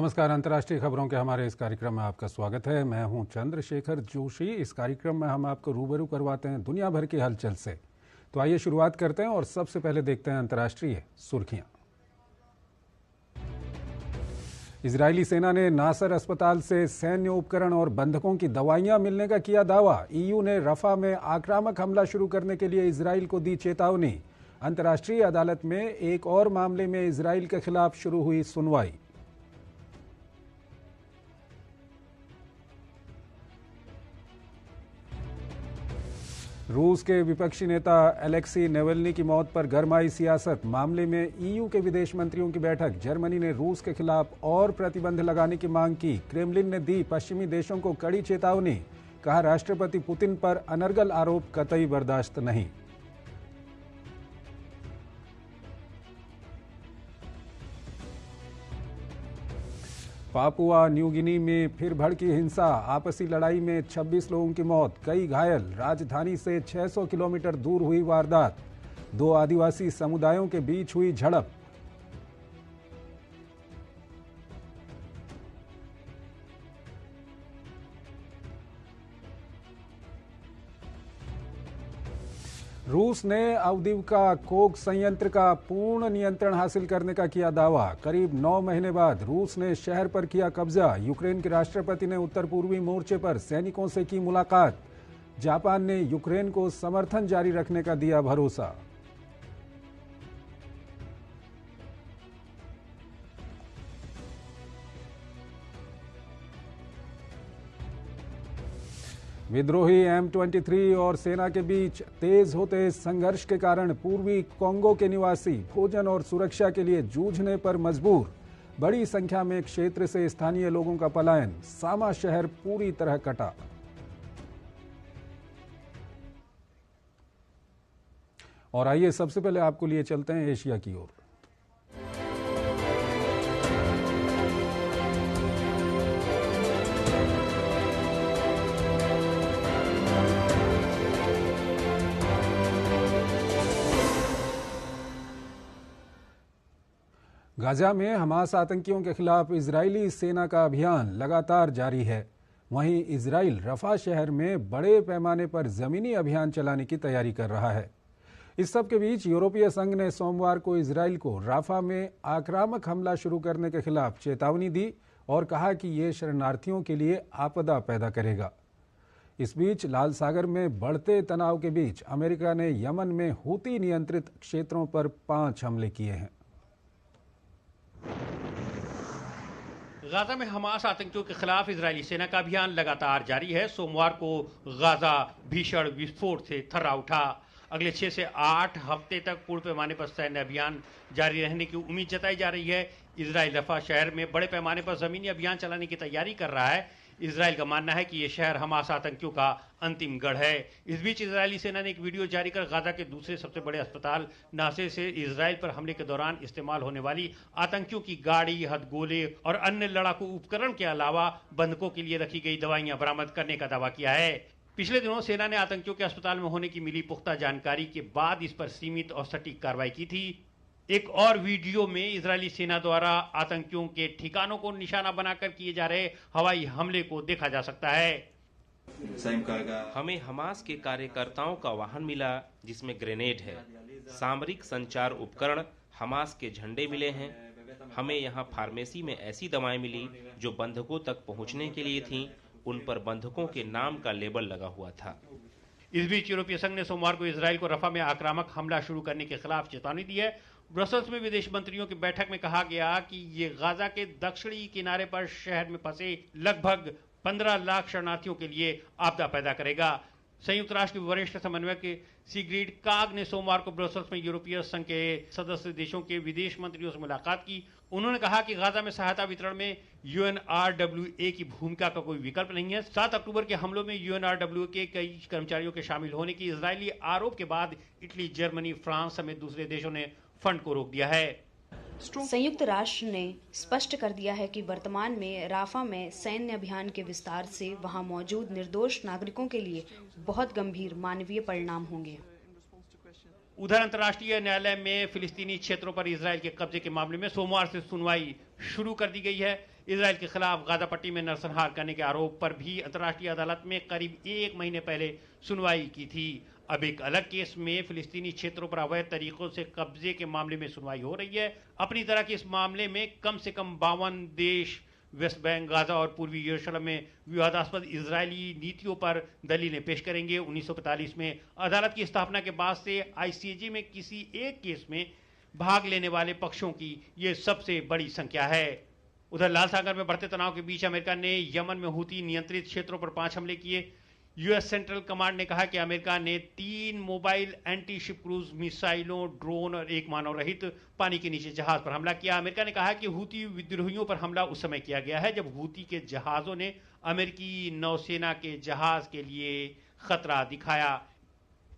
नमस्कार। अंतर्राष्ट्रीय खबरों के हमारे इस कार्यक्रम में आपका स्वागत है। मैं हूं चंद्रशेखर जोशी। इस कार्यक्रम में हम आपको रूबरू करवाते हैं दुनिया भर की हलचल से। तो आइए शुरुआत करते हैं और सबसे पहले देखते हैं अंतर्राष्ट्रीय सुर्खियां। इजरायली सेना ने नासर अस्पताल से सैन्य उपकरण और बंधकों की दवाइयां मिलने का किया दावा। ईयू ने रफा में आक्रामक हमला शुरू करने के लिए इजराइल को दी चेतावनी। अंतर्राष्ट्रीय अदालत में एक और मामले में इजराइल के खिलाफ शुरू हुई सुनवाई। रूस के विपक्षी नेता अलेक्सी नेवल्नी की मौत पर गरमाई सियासत। मामले में ईयू के विदेश मंत्रियों की बैठक। जर्मनी ने रूस के खिलाफ और प्रतिबंध लगाने की मांग की। क्रेमलिन ने दी पश्चिमी देशों को कड़ी चेतावनी। कहा, राष्ट्रपति पुतिन पर अनर्गल आरोप कतई बर्दाश्त नहीं। पापुआ न्यू गिनी में फिर भड़की हिंसा। आपसी लड़ाई में 26 लोगों की मौत, कई घायल। राजधानी से 600 किलोमीटर दूर हुई वारदात। 2 आदिवासी समुदायों के बीच हुई झड़प। रूस ने अवदिवका कोक संयंत्र का पूर्ण नियंत्रण हासिल करने का किया दावा। करीब 9 महीने बाद रूस ने शहर पर किया कब्जा। यूक्रेन के राष्ट्रपति ने उत्तर पूर्वी मोर्चे पर सैनिकों से की मुलाकात। जापान ने यूक्रेन को समर्थन जारी रखने का दिया भरोसा। विद्रोही M23 और सेना के बीच तेज होते संघर्ष के कारण पूर्वी कोंगो के निवासी भोजन और सुरक्षा के लिए जूझने पर मजबूर। बड़ी संख्या में क्षेत्र से स्थानीय लोगों का पलायन। सामा शहर पूरी तरह कटा। और आइए सबसे पहले आपको लिए चलते हैं एशिया की ओर। गाजा में हमास आतंकियों के खिलाफ इजरायली सेना का अभियान लगातार जारी है। वहीं इजराइल रफा शहर में बड़े पैमाने पर जमीनी अभियान चलाने की तैयारी कर रहा है। इस सब के बीच यूरोपीय संघ ने सोमवार को इजराइल को राफा में आक्रामक हमला शुरू करने के खिलाफ चेतावनी दी और कहा कि ये शरणार्थियों के लिए आपदा पैदा करेगा। इस बीच लाल सागर में बढ़ते तनाव के बीच अमेरिका ने यमन में हूती नियंत्रित क्षेत्रों पर 5 हमले किए हैं। गाजा में हमास आतंकियों के खिलाफ इजरायली सेना का अभियान लगातार जारी है। सोमवार को गाजा भीषण विस्फोट से थर्रा उठा। अगले 6 से 8 हफ्ते तक पूर्ण पैमाने पर सैन्य अभियान जारी रहने की उम्मीद जताई जा रही है। इजराइल रफा शहर में बड़े पैमाने पर जमीनी अभियान चलाने की तैयारी कर रहा है। इजराइल का मानना है कि यह शहर हमास आतंकियों का अंतिम गढ़ है। इस बीच इजरायली सेना ने एक वीडियो जारी कर गाजा के दूसरे सबसे बड़े अस्पताल नासेर से इजराइल पर हमले के दौरान इस्तेमाल होने वाली आतंकियों की गाड़ी, हथगोले और अन्य लड़ाकू उपकरण के अलावा बंधकों के लिए रखी गई दवाइयां बरामद करने का दावा किया है। पिछले दिनों सेना ने आतंकियों के अस्पताल में होने की मिली पुख्ता जानकारी के बाद इस पर सीमित और सटीक कार्रवाई की थी। एक और वीडियो में इजरायली सेना द्वारा आतंकियों के ठिकानों को निशाना बनाकर किए जा रहे हवाई हमले को देखा जा सकता है। हमें हमास के कार्यकर्ताओं का वाहन मिला जिसमें ग्रेनेड है। सामरिक संचार उपकरण हमास के झंडे मिले हैं। हमें यहाँ फार्मेसी में ऐसी दवाएं मिली जो बंधकों तक पहुँचने के लिए थीं। उन पर बंधकों के नाम का लेबल लगा हुआ था। इस बीच यूरोपीय संघ ने सोमवार को इजराइल को रफा में आक्रामक हमला शुरू करने के खिलाफ चेतावनी दी है। ब्रसल्स में विदेश मंत्रियों की बैठक में कहा गया कि ये गाजा के दक्षिणी किनारे पर शहर में फंसे लगभग 15 लाख शरणार्थियों के लिए आपदा पैदा करेगा। संयुक्त राष्ट्र के वरिष्ठ समन्वयक सिग्रीड काग ने सोमवार को ब्रसल्स में यूरोपीय संघ के सदस्य देशों के विदेश मंत्रियों से मुलाकात की। उन्होंने कहा कि गाजा में सहायता वितरण में UNRWA की भूमिका का कोई विकल्प नहीं है। 7 अक्टूबर के हमलों में UNRWA के कई कर्मचारियों के शामिल होने की इजरायली आरोप के बाद इटली, जर्मनी, फ्रांस समेत दूसरे देशों ने फंड को रोक दिया है। संयुक्त राष्ट्र ने स्पष्ट कर दिया है कि वर्तमान में राफा में सैन्य अभियान के विस्तार से वहां मौजूद निर्दोष नागरिकों के लिए बहुत गंभीर मानवीय परिणाम होंगे। उधर अंतर्राष्ट्रीय न्यायालय में फिलिस्तीनी क्षेत्रों पर इजराइल के कब्जे के मामले में सोमवार से सुनवाई शुरू कर दी गई है। इजराइल के खिलाफ गाजा पट्टी में नरसंहार करने के आरोप पर भी अंतर्राष्ट्रीय अदालत में करीब 1 महीने पहले सुनवाई की थी। अब एक अलग केस में फिलिस्तीनी क्षेत्रों पर अवैध तरीकों से कब्जे के मामले में सुनवाई हो रही है। अपनी तरह के इस मामले में कम से कम 52 देश वेस्ट बैंक, गाजा और पूर्वी यरूशलेम में विवादास्पद इजरायली नीतियों पर दलीलें पेश करेंगे। 1945 में अदालत की स्थापना के बाद से आईसीजे में किसी एक केस में भाग लेने वाले पक्षों की ये सबसे बड़ी संख्या है। उधर लाल सागर में बढ़ते तनाव के बीच अमेरिका ने यमन में हूती नियंत्रित क्षेत्रों पर 5 हमले किए। यूएस सेंट्रल कमांड ने कहा कि अमेरिका ने 3 मोबाइल एंटी शिप क्रूज मिसाइलों, ड्रोन और एक मानव रहित पानी के नीचे जहाज पर हमला किया। अमेरिका ने कहा कि हूती विद्रोहियों पर हमला उस समय किया गया है जब हूती के जहाजों ने अमेरिकी नौसेना के जहाज के लिए खतरा दिखाया।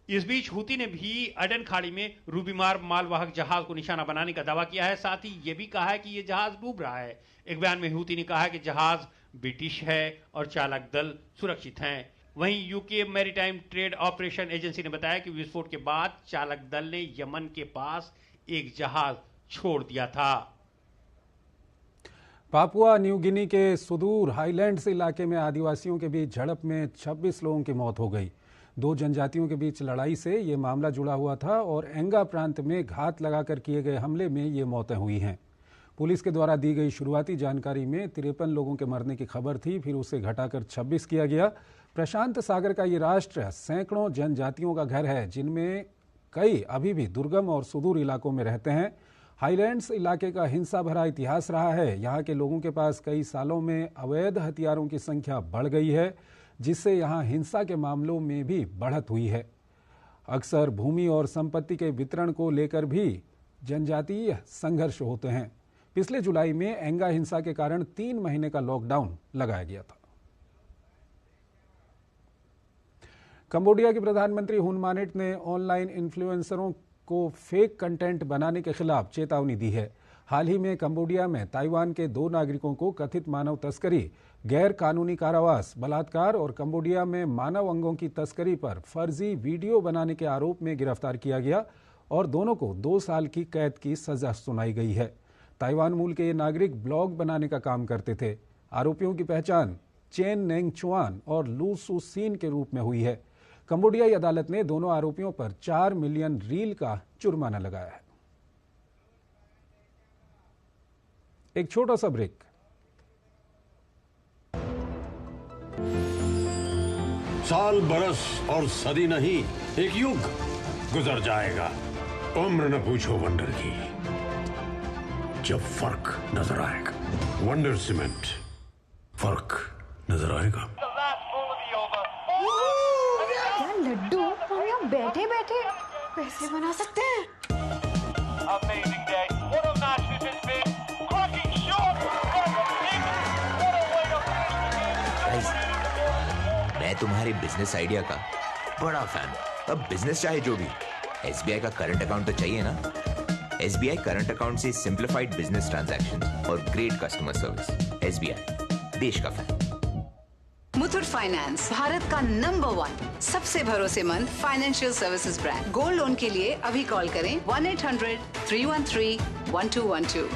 इस बीच हूती ने भी अडन खाड़ी में रूबीमार मालवाहक जहाज को निशाना बनाने का दावा किया है। साथ ही यह भी कहा है कि यह जहाज डूब रहा है। एक बयान में हूती ने कहा है कि जहाज ब्रिटिश है और चालक दल सुरक्षित हैं। वहीं UK maritime trade operation agency ने बताया कि विस्फोट के बाद चालक दल ने यमन के पास एक जहाज छोड़ दिया था। पापुआ न्यू गिनी के सुदूर हाईलैंड्स इलाके में आदिवासियों के बीच झड़प में 26 लोगों की मौत हो गई। 2 जनजातियों के बीच लड़ाई से ये मामला जुड़ा हुआ था और एंगा प्रांत में घात लगाकर किए गए हमले में ये मौतें हुई हैं। पुलिस के द्वारा दी गई शुरुआती जानकारी में 53 लोगों के मरने की खबर थी, फिर उसे घटाकर 26 किया गया। प्रशांत सागर का ये राष्ट्र सैकड़ों जनजातियों का घर है, जिनमें कई अभी भी दुर्गम और सुदूर इलाकों में रहते हैं। हाईलैंड्स इलाके का हिंसा भरा इतिहास रहा है। यहाँ के लोगों के पास कई सालों में अवैध हथियारों की संख्या बढ़ गई है, जिससे यहाँ हिंसा के मामलों में भी बढ़त हुई है। अक्सर भूमि और संपत्ति के वितरण को लेकर भी जनजातीय संघर्ष होते हैं। पिछले जुलाई में एंगा हिंसा के कारण 3 महीने का लॉकडाउन लगाया गया था। कंबोडिया के प्रधानमंत्री हुन मानेट ने ऑनलाइन इन्फ्लुएंसरों को फेक कंटेंट बनाने के खिलाफ चेतावनी दी है। हाल ही में कंबोडिया में ताइवान के 2 नागरिकों को कथित मानव तस्करी, गैर कानूनी कारावास, बलात्कार और कंबोडिया में मानव अंगों की तस्करी पर फर्जी वीडियो बनाने के आरोप में गिरफ्तार किया गया और दोनों को 2 साल की कैद की सजा सुनाई गई है। ताइवान मूल के ये नागरिक ब्लॉग बनाने का काम करते थे। आरोपियों की पहचान चेन नेंग चुआन और लू सू सीन के रूप में हुई है। कंबोडियाई अदालत ने दोनों आरोपियों पर 4 मिलियन रील का जुर्माना लगाया है। एक छोटा सा ब्रेक। साल, बरस और सदी नहीं, एक युग गुजर जाएगा। उम्र न पूछो वंडर की, जब फर्क नजर आएगा। वंडर सीमेंट, फर्क नजर आएगा। लड्डू हम यहाँ बैठे बैठे पैसे बना सकते हैं। मैं तुम्हारे बिजनेस आइडिया का बड़ा फैन। अब बिजनेस चाहे जो भी, एसबीआई का करंट अकाउंट तो चाहिए ना। एसबीआई करंट अकाउंट से सिंप्लीफाइड बिजनेस ट्रांजैक्शन और ग्रेट कस्टमर सर्विस। एसबीआई, देश का फैन। मुथूट फाइनेंस, भारत का नंबर 1 सबसे भरोसेमंद financial services brand. Gold loan के लिए अभी कॉल करें 1-800-313-1212।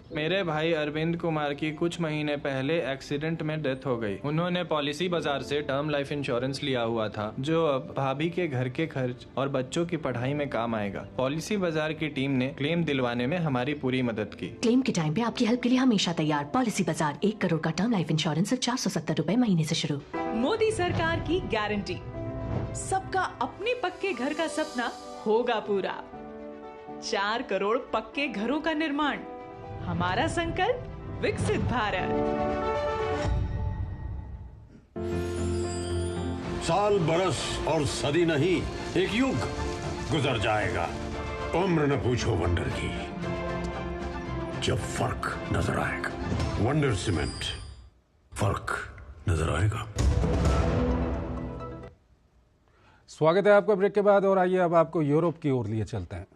मेरे भाई अरविंद कुमार की कुछ महीने पहले एक्सीडेंट में डेथ हो गई। उन्होंने पॉलिसी बाजार से टर्म लाइफ इंश्योरेंस लिया हुआ था, जो अब भाभी के घर के खर्च और बच्चों की पढ़ाई में काम आएगा। पॉलिसी बाजार की टीम ने क्लेम दिलवाने में हमारी पूरी मदद की। क्लेम के टाइम पे आपकी हेल्प के लिए हमेशा तैयार। पॉलिसी बाजार, 1 करोड़ का टर्म लाइफ इंश्योरेंस सिर्फ 470 रुपए महीने से शुरू। मोदी सरकार की गारंटी, सबका अपने पक्के घर का सपना होगा पूरा। 4 करोड़ पक्के घरों का निर्माण, हमारा संकल्प विकसित भारत। साल, बरस और सदी नहीं, एक युग गुजर जाएगा। उम्र न पूछो वंडर की, जब फर्क नजर आएगा। वंडर सीमेंट, फर्क नजर आएगा। स्वागत है आपका ब्रेक के बाद, और आइए अब आपको यूरोप की ओर लिए चलते हैं।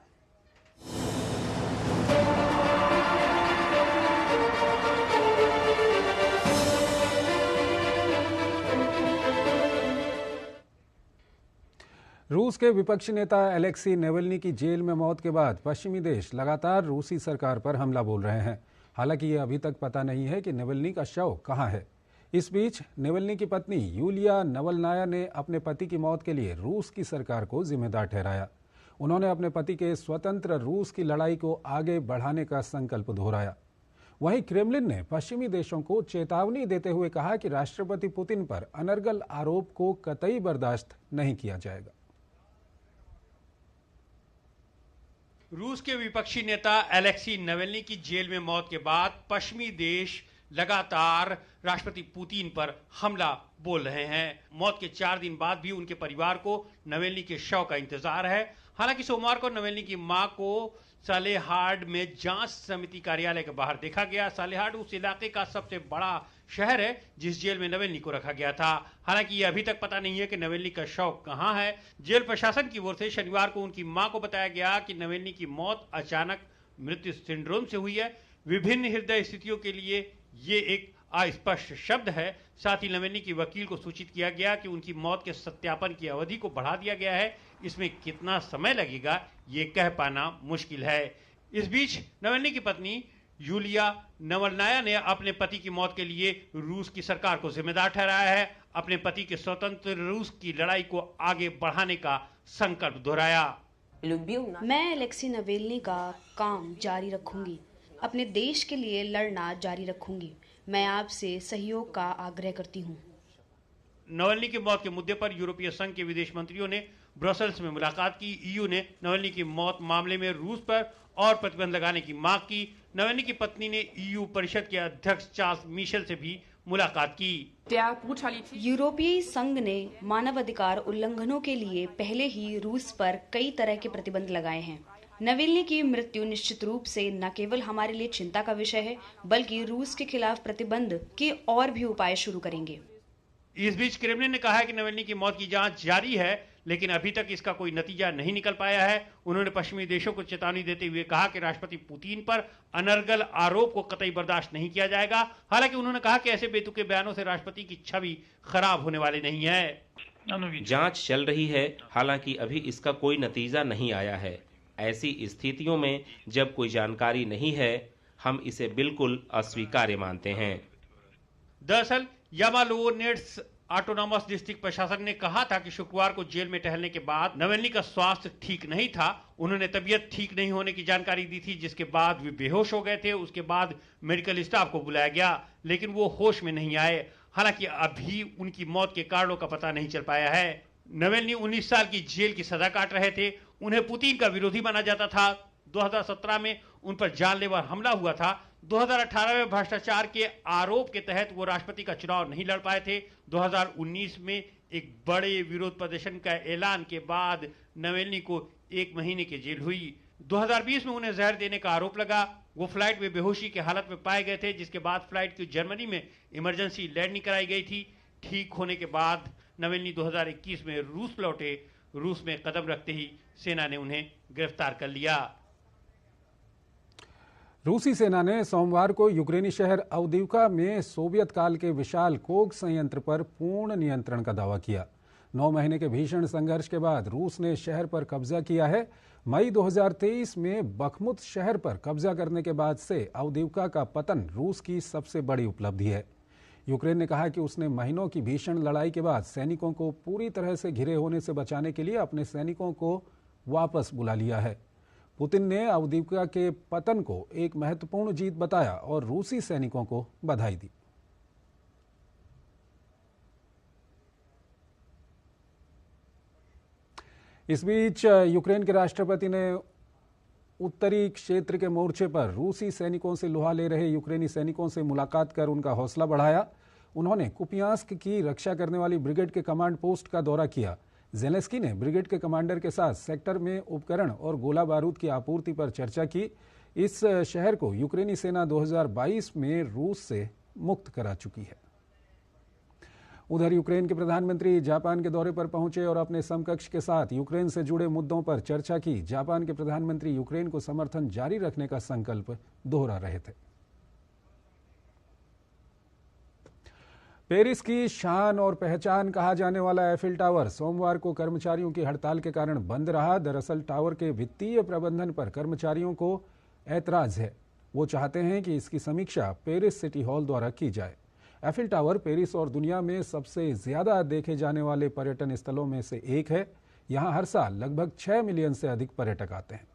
रूस के विपक्षी नेता अलेक्सी नेवल्नी की जेल में मौत के बाद पश्चिमी देश लगातार रूसी सरकार पर हमला बोल रहे हैं। हालांकि ये अभी तक पता नहीं है कि नवल्नी का शव कहां है। इस बीच नवल्नी की पत्नी यूलिया नवलनाया ने अपने पति की मौत के लिए रूस की सरकार को जिम्मेदार ठहराया। उन्होंने अपने पति के स्वतंत्र रूस की लड़ाई को आगे बढ़ाने का संकल्प दोहराया। वहीं क्रेमलिन ने पश्चिमी देशों को चेतावनी देते हुए कहा कि राष्ट्रपति पुतिन पर अनर्गल आरोप को कतई बर्दाश्त नहीं किया जाएगा। रूस के विपक्षी नेता अलेक्सी नवल्नी की जेल में मौत के बाद पश्चिमी देश लगातार राष्ट्रपति पुतिन पर हमला बोल रहे हैं। मौत के 4 दिन बाद भी उनके परिवार को नवल्नी के शव का इंतजार है। हालांकि सोमवार को नवल्नी की मां को सालेहार्ड में जांच समिति कार्यालय के बाहर देखा गया। सालेहार्ड उस इलाके का सबसे बड़ा शहर है जिस जेल में नवल्नी को रखा गया था। हालांकि ये अभी तक पता नहीं है कि नवल्नी का शव कहां है। जेल प्रशासन की ओर से शनिवार को उनकी मां को बताया गया कि नवल्नी की मौत अचानक मृत्यु सिंड्रोम से हुई है। विभिन्न हृदय स्थितियों के लिए ये एक अस्पष्ट शब्द है। साथ ही नवल्नी की वकील को सूचित किया गया कि उनकी मौत के सत्यापन की अवधि को बढ़ा दिया गया है। इसमें कितना समय लगेगा ये कह पाना मुश्किल है। इस बीच नवल्नी की पत्नी यूलिया नवलनाया ने अपने पति की मौत के लिए रूस की सरकार को जिम्मेदार ठहराया है। अपने पति के स्वतंत्र रूस की लड़ाई को आगे बढ़ाने का संकल्प दोहराया। मैं अलेक्सी नवल्नी का काम जारी रखूंगी, अपने देश के लिए लड़ना जारी रखूंगी। मैं आपसे सहयोग का आग्रह करती हूँ। नवल्नी की मौत के मुद्दे पर यूरोपीय संघ के विदेश मंत्रियों ने ब्रसेल्स में मुलाकात की। ईयू ने नवल्नी की मौत मामले में रूस पर और प्रतिबंध लगाने की मांग की। नवल्नी की पत्नी ने ईयू परिषद के अध्यक्ष चार्ल्स मिशेल से भी मुलाकात की। यूरोपीय संघ ने मानवाधिकार उल्लंघनों के लिए पहले ही रूस पर कई तरह के प्रतिबंध लगाए हैं। नवल्नी की मृत्यु निश्चित रूप से न केवल हमारे लिए चिंता का विषय है, बल्कि रूस के खिलाफ प्रतिबंध के और भी उपाय शुरू करेंगे। इस बीच क्रेमलिन ने कहा है कि नवल्नी की मौत की जांच जारी है, लेकिन अभी तक इसका कोई नतीजा नहीं निकल पाया है। उन्होंने पश्चिमी देशों को चेतावनी देते हुए कहा कि राष्ट्रपति पुतिन पर अनर्गल आरोप को कतई बर्दाश्त नहीं किया जाएगा। हालांकि उन्होंने कहा कि ऐसे बेतुके बयानों से राष्ट्रपति की छवि खराब होने वाली नहीं है। जांच चल रही है, हालांकि अभी इसका कोई नतीजा नहीं आया है। ऐसी स्थितियों में जब कोई जानकारी नहीं है, हम इसे बिल्कुल अस्वीकार्य मानते हैं। दरअसल यामालोनेट्स ऑटोनॉमस डिस्ट्रिक्ट प्रशासन ने कहा था कि शुक्रवार को जेल में टहलने के बाद नवल्नी का स्वास्थ्य ठीक नहीं था। उन्होंने तबीयत ठीक नहीं होने की जानकारी दी थी, जिसके बाद वे बेहोश हो गए थे। उसके बाद मेडिकल स्टाफ को बुलाया गया, लेकिन वो होश में नहीं आए। हालांकि अभी उनकी मौत के कारणों का पता नहीं चल पाया है। नवल्नी 19 साल की जेल की सजा काट रहे थे। उन्हें पुतिन का विरोधी माना जाता था। 2017 में उन पर जानलेवा हमला हुआ था। 2018 में भ्रष्टाचार के आरोप के तहत वो राष्ट्रपति का चुनाव नहीं लड़ पाए थे। 2019 में एक बड़े विरोध प्रदर्शन का ऐलान के बाद नवल्नी को 1 महीने की जेल हुई। 2020 में उन्हें जहर देने का आरोप लगा। वो फ्लाइट में बेहोशी की हालत में पाए गए थे, जिसके बाद फ्लाइट की जर्मनी में इमरजेंसी लैंडिंग कराई गई थी। ठीक होने के बाद नवल्नी 2021 में रूस लौटे। रूस में कदम रखते ही सेना ने उन्हें गिरफ्तार कर लिया। रूसी सेना ने सोमवार को यूक्रेनी शहर अवदीवका में सोवियत काल के विशाल कोक संयंत्र पर पूर्ण नियंत्रण का दावा किया। 9 महीने के भीषण संघर्ष के बाद रूस ने शहर पर कब्जा किया है। मई 2023 में बखमुत शहर पर कब्जा करने के बाद से अवदीवका का पतन रूस की सबसे बड़ी उपलब्धि है। यूक्रेन ने कहा कि उसने महीनों की भीषण लड़ाई के बाद सैनिकों को पूरी तरह से घिरे होने से बचाने के लिए अपने सैनिकों को वापस बुला लिया है। पुतिन ने अवदीवका के पतन को एक महत्वपूर्ण जीत बताया और रूसी सैनिकों को बधाई दी। इस बीच यूक्रेन के राष्ट्रपति ने उत्तरी क्षेत्र के मोर्चे पर रूसी सैनिकों से लोहा ले रहे यूक्रेनी सैनिकों से मुलाकात कर उनका हौसला बढ़ाया। उन्होंने कुपियांस्क की रक्षा करने वाली ब्रिगेड के कमांड पोस्ट का दौरा किया। ज़ेलेंस्की ने ब्रिगेड के कमांडर के साथ सेक्टर में उपकरण और गोला बारूद की आपूर्ति पर चर्चा की। इस शहर को यूक्रेनी सेना 2022 में रूस से मुक्त करा चुकी है। उधर यूक्रेन के प्रधानमंत्री जापान के दौरे पर पहुंचे और अपने समकक्ष के साथ यूक्रेन से जुड़े मुद्दों पर चर्चा की। जापान के प्रधानमंत्री यूक्रेन को समर्थन जारी रखने का संकल्प दोहरा रहे थे। पेरिस की शान और पहचान कहा जाने वाला एफिल टावर सोमवार को कर्मचारियों की हड़ताल के कारण बंद रहा। दरअसल टावर के वित्तीय प्रबंधन पर कर्मचारियों को ऐतराज है। वो चाहते हैं कि इसकी समीक्षा पेरिस सिटी हॉल द्वारा की जाए। एफिल टावर पेरिस और दुनिया में सबसे ज्यादा देखे जाने वाले पर्यटन स्थलों में से एक है। यहाँ हर साल लगभग 6 मिलियन से अधिक पर्यटक आते हैं।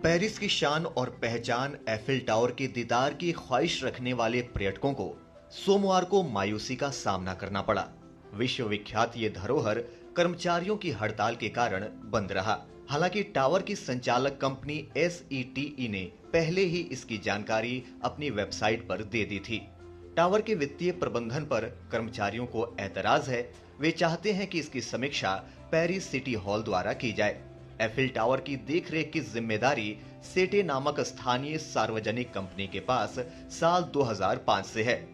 पेरिस की शान और पहचान एफिल टावर के दीदार की ख्वाहिश रखने वाले पर्यटकों को सोमवार को मायूसी का सामना करना पड़ा। विश्व विख्यात ये धरोहर कर्मचारियों की हड़ताल के कारण बंद रहा। हालांकि टावर की संचालक कंपनी SETE ने पहले ही इसकी जानकारी अपनी वेबसाइट पर दे दी थी। टावर के वित्तीय प्रबंधन पर कर्मचारियों को ऐतराज है। वे चाहते हैं कि इसकी समीक्षा पेरिस सिटी हॉल द्वारा की जाए। एफिल टावर की देखरेख की जिम्मेदारी सेटे नामक स्थानीय सार्वजनिक कंपनी के पास साल 2005 से है।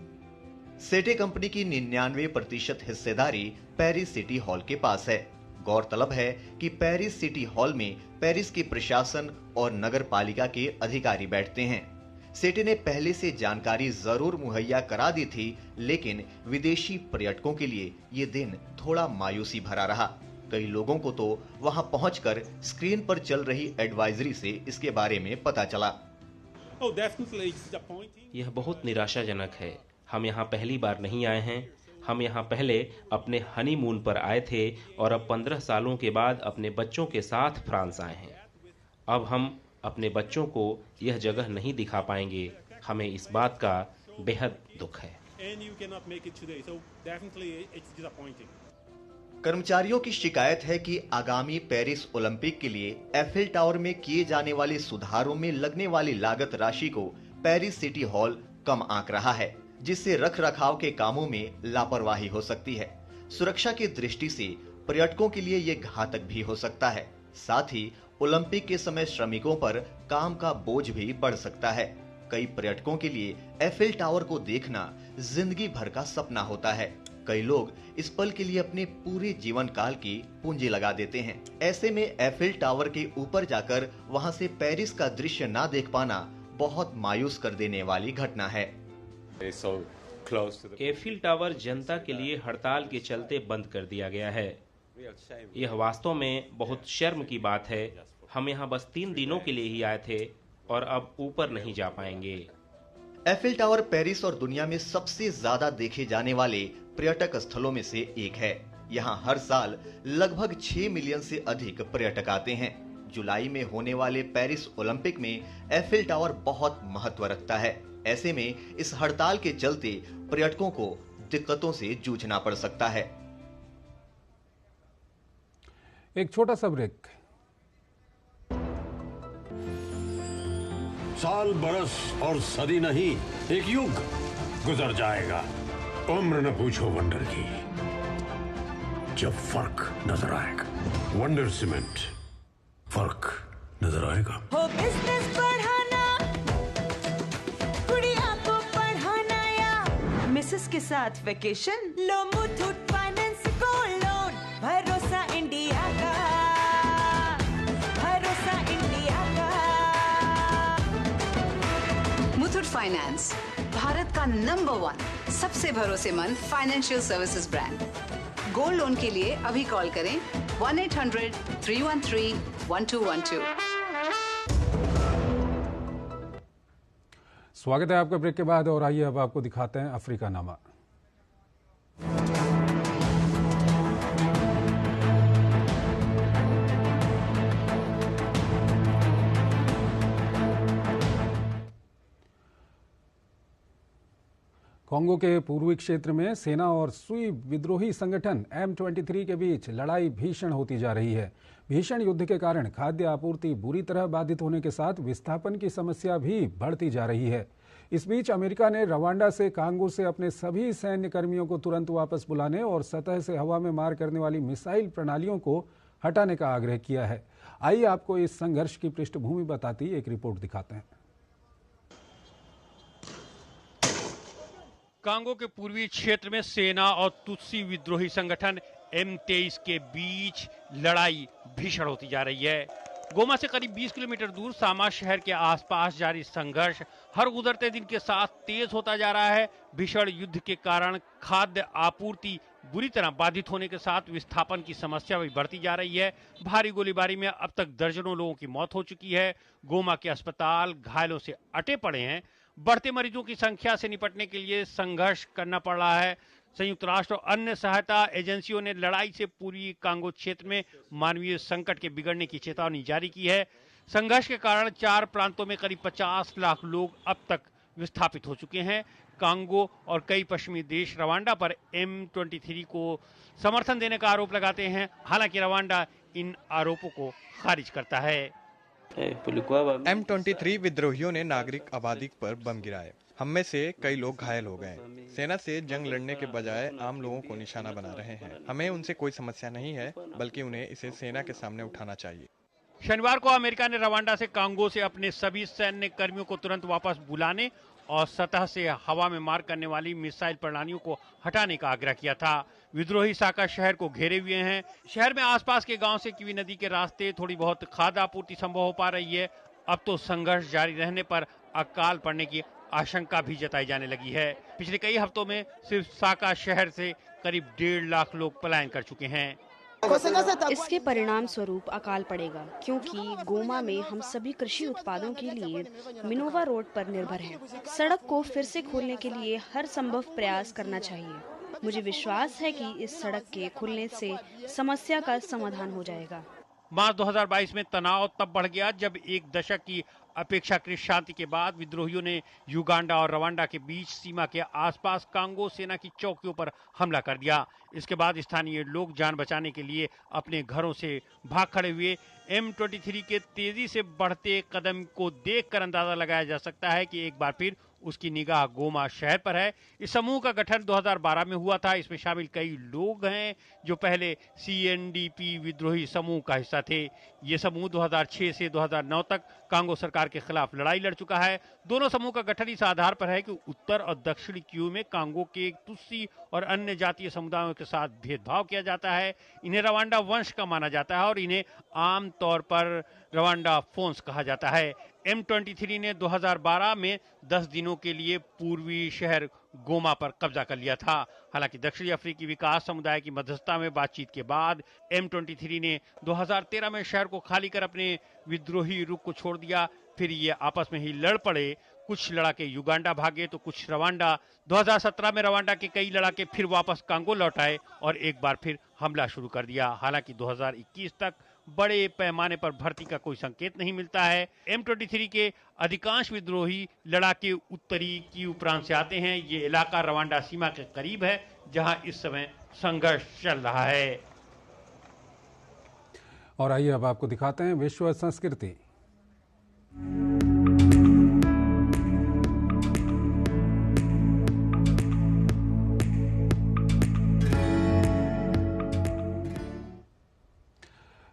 सेटे कंपनी की 99% हिस्सेदारी पेरिस सिटी हॉल के पास है। गौरतलब है कि पेरिस सिटी हॉल में पेरिस की प्रशासन और नगर पालिका के अधिकारी बैठते हैं। सेटे ने पहले से जानकारी जरूर मुहैया करा दी थी, लेकिन विदेशी पर्यटकों के लिए ये दिन थोड़ा मायूसी भरा रहा। कई लोगों को तो वहां पहुंचकर स्क्रीन पर चल रही एडवाइजरी से इसके बारे में पता चला। यह बहुत निराशाजनक है। हम यहाँ पहली बार नहीं आए हैं। हम यहाँ पहले अपने हनीमून पर आए थे और अब 15 सालों के बाद अपने बच्चों के साथ फ्रांस आए हैं। अब हम अपने बच्चों को यह जगह नहीं दिखा पाएंगे। हमें इस बात का बेहद दुख है। कर्मचारियों की शिकायत है कि आगामी पेरिस ओलंपिक के लिए एफिल टावर में किए जाने वाले सुधारों में लगने वाली लागत राशि को पेरिस सिटी हॉल कम आंक रहा है, जिससे रखरखाव के कामों में लापरवाही हो सकती है। सुरक्षा की दृष्टि से पर्यटकों के लिए यह घातक भी हो सकता है। साथ ही ओलंपिक के समय श्रमिकों पर काम का बोझ भी बढ़ सकता है। कई पर्यटकों के लिए एफिल टावर को देखना जिंदगी भर का सपना होता है। कई लोग इस पल के लिए अपने पूरे जीवन काल की पूंजी लगा देते हैं। ऐसे में एफिल टावर के ऊपर जाकर वहां से पेरिस का दृश्य ना देख पाना बहुत मायूस कर देने वाली घटना है। एफिल टावर जनता के लिए हड़ताल के चलते बंद कर दिया गया है। यह वास्तव में बहुत शर्म की बात है। हम यहाँ बस 3 दिनों के लिए ही आए थे और अब ऊपर नहीं जा पाएंगे। एफिल टावर पेरिस और दुनिया में सबसे ज्यादा देखे जाने वाले पर्यटक स्थलों में से एक है। यहाँ हर साल लगभग 6 मिलियन से अधिक पर्यटक आते हैं। जुलाई में होने वाले पेरिस ओलंपिक में एफिल टावर बहुत महत्व रखता है। ऐसे में इस हड़ताल के चलते पर्यटकों को दिक्कतों से जूझना पड़ सकता है। एक छोटा सा ब्रेक। साल बरस और सदी नहीं, एक युग गुजर जाएगा। उम्र न पूछो वंडर की, जब फर्क नजर आएगा। वंडर सीमेंट, फर्क नजर आएगा। हो बिजनेस बढ़ाना, गुड़िया को पढ़ाना या मिसेस के साथ वेकेशन, लो मुथूट फाइनेंस गोल्ड लोन। भरोसा इंडिया का, भरोसा इंडिया का। मुथूट फाइनेंस, भारत का नंबर 1 सबसे भरोसेमंद financial services brand. Gold loan के लिए अभी कॉल करें 1-800-313-1212। स्वागत है आपका ब्रेक के बाद और आइए अब आपको दिखाते हैं अफ्रीका नामा। कांगो के पूर्वी क्षेत्र में सेना और सुई विद्रोही संगठन M23 के बीच लड़ाई भीषण होती जा रही है। भीषण युद्ध के कारण खाद्य आपूर्ति बुरी तरह बाधित होने के साथ विस्थापन की समस्या भी बढ़ती जा रही है। इस बीच अमेरिका ने रवांडा से कांगो से अपने सभी सैन्य कर्मियों को तुरंत वापस बुलाने और सतह से हवा में मार करने वाली मिसाइल प्रणालियों को हटाने का आग्रह किया है। आइए आपको इस संघर्ष की पृष्ठभूमि बताती एक रिपोर्ट दिखाते हैं। कांगो के पूर्वी क्षेत्र में सेना और तुत्सी विद्रोही संगठन M23 के बीच लड़ाई भीषण होती जा रही है। गोमा से करीब 20 किलोमीटर दूर सामा शहर के आसपास जारी संघर्ष हर गुजरते दिन के साथ तेज होता जा रहा है। भीषण युद्ध के कारण खाद्य आपूर्ति बुरी तरह बाधित होने के साथ विस्थापन की समस्या भी बढ़ती जा रही है। भारी गोलीबारी में अब तक दर्जनों लोगों की मौत हो चुकी है। गोमा के अस्पताल घायलों से अटे पड़े हैं। बढ़ते मरीजों की संख्या से निपटने के लिए संघर्ष करना पड़ रहा है। संयुक्त राष्ट्र और अन्य सहायता एजेंसियों ने लड़ाई से पूरी कांगो क्षेत्र में मानवीय संकट के बिगड़ने की चेतावनी जारी की है। संघर्ष के कारण 4 प्रांतों में करीब 50 लाख लोग अब तक विस्थापित हो चुके हैं। कांगो और कई पश्चिमी देश रवांडा पर M23 को समर्थन देने का आरोप लगाते हैं। हालांकि रवांडा इन आरोपों को खारिज करता है। M23 विद्रोहियों ने नागरिक आबादी पर बम गिराए। हम में से कई लोग घायल हो गए। सेना से जंग लड़ने के बजाय आम लोगों को निशाना बना रहे हैं। हमें उनसे कोई समस्या नहीं है, बल्कि उन्हें इसे सेना के सामने उठाना चाहिए। शनिवार को अमेरिका ने रवांडा से कांगो से अपने सभी सैन्य कर्मियों को तुरंत वापस बुलाने और सतह से हवा में मार करने वाली मिसाइल प्रणालियों को हटाने का आग्रह किया था। विद्रोही साका शहर को घेरे हुए हैं। शहर में आसपास के गांव से किवी नदी के रास्ते थोड़ी बहुत खाद्य आपूर्ति संभव हो पा रही है। अब तो संघर्ष जारी रहने पर अकाल पड़ने की आशंका भी जताई जाने लगी है। पिछले कई हफ्तों में सिर्फ साका शहर से करीब 1.5 लाख लोग पलायन कर चुके हैं। इसके परिणाम स्वरूप अकाल पड़ेगा, क्योंकि गोमा में हम सभी कृषि उत्पादों के लिए मिनोवा रोड पर निर्भर हैं। सड़क को फिर से खोलने के लिए हर संभव प्रयास करना चाहिए। मुझे विश्वास है कि इस सड़क के खुलने से समस्या का समाधान हो जाएगा। मार्च 2022 में तनाव तब बढ़ गया जब एक दशक की अपेक्षाकृत शांति के बाद विद्रोहियों ने युगांडा और रवांडा के बीच सीमा के आसपास कांगो सेना की चौकियों पर हमला कर दिया। इसके बाद स्थानीय लोग जान बचाने के लिए अपने घरों से भाग खड़े हुए। M23 के तेजी से बढ़ते कदम को देखकर अंदाजा लगाया जा सकता है कि एक बार फिर उसकी निगाह गोमा शहर पर है। इस समूह का गठन 2012 में हुआ था। इसमें शामिल कई लोग हैं जो पहले CNDP विद्रोही समूह का हिस्सा थे। ये समूह 2006 से 2009 तक कांगो सरकार के खिलाफ लड़ाई लड़ चुका है। दोनों समूह का गठन इस आधार पर है कि उत्तर और दक्षिणी किवू में कांगो के तुस्सी और अन्य जातीय समुदायों के साथ भेदभाव किया जाता है। इन्हें रवांडा वंश का माना जाता है और इन्हें आम तौर पर रवांडा फोन्स कहा जाता है। M23 ने 2012 में 10 दिनों के लिए पूर्वी शहर गोमा पर कब्जा कर लिया था। हालांकि दक्षिणी अफ्रीकी विकास समुदाय की मध्यस्थता में बातचीत के बाद M23 ने 2013 में शहर को खाली कर अपने विद्रोही रुख को छोड़ दिया। फिर ये आपस में ही लड़ पड़े। कुछ लड़ाके युगांडा भागे तो कुछ रवांडा। 2017 में रवांडा के कई लड़ाके फिर वापस कांगो लौट आए और एक बार फिर हमला शुरू कर दिया। हालांकि 2021 तक बड़े पैमाने पर भर्ती का कोई संकेत नहीं मिलता है। M23 के अधिकांश विद्रोही लड़ाके उत्तरी किवू प्रांत से आते हैं। ये इलाका रवांडा सीमा के करीब है, जहां इस समय संघर्ष चल रहा है। और आइए अब आपको दिखाते हैं विश्व संस्कृति।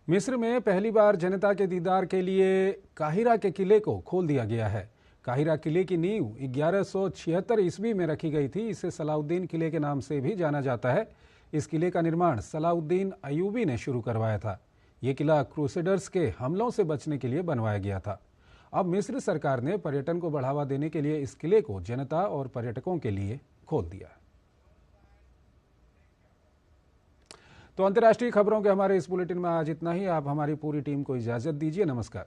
मिस्र में पहली बार जनता के दीदार के लिए काहिरा के किले को खोल दिया गया है। काहिरा किले की नींव 1176 ईस्वी में रखी गई थी। इसे सलाउद्दीन किले के नाम से भी जाना जाता है। इस किले का निर्माण सलाउद्दीन अयूबी ने शुरू करवाया था। ये किला क्रूसेडर्स के हमलों से बचने के लिए बनवाया गया था। अब मिस्र सरकार ने पर्यटन को बढ़ावा देने के लिए इस किले को जनता और पर्यटकों के लिए खोल दिया। तो अंतर्राष्ट्रीय खबरों के हमारे इस बुलेटिन में आज इतना ही। आप हमारी पूरी टीम को इजाजत दीजिए। नमस्कार।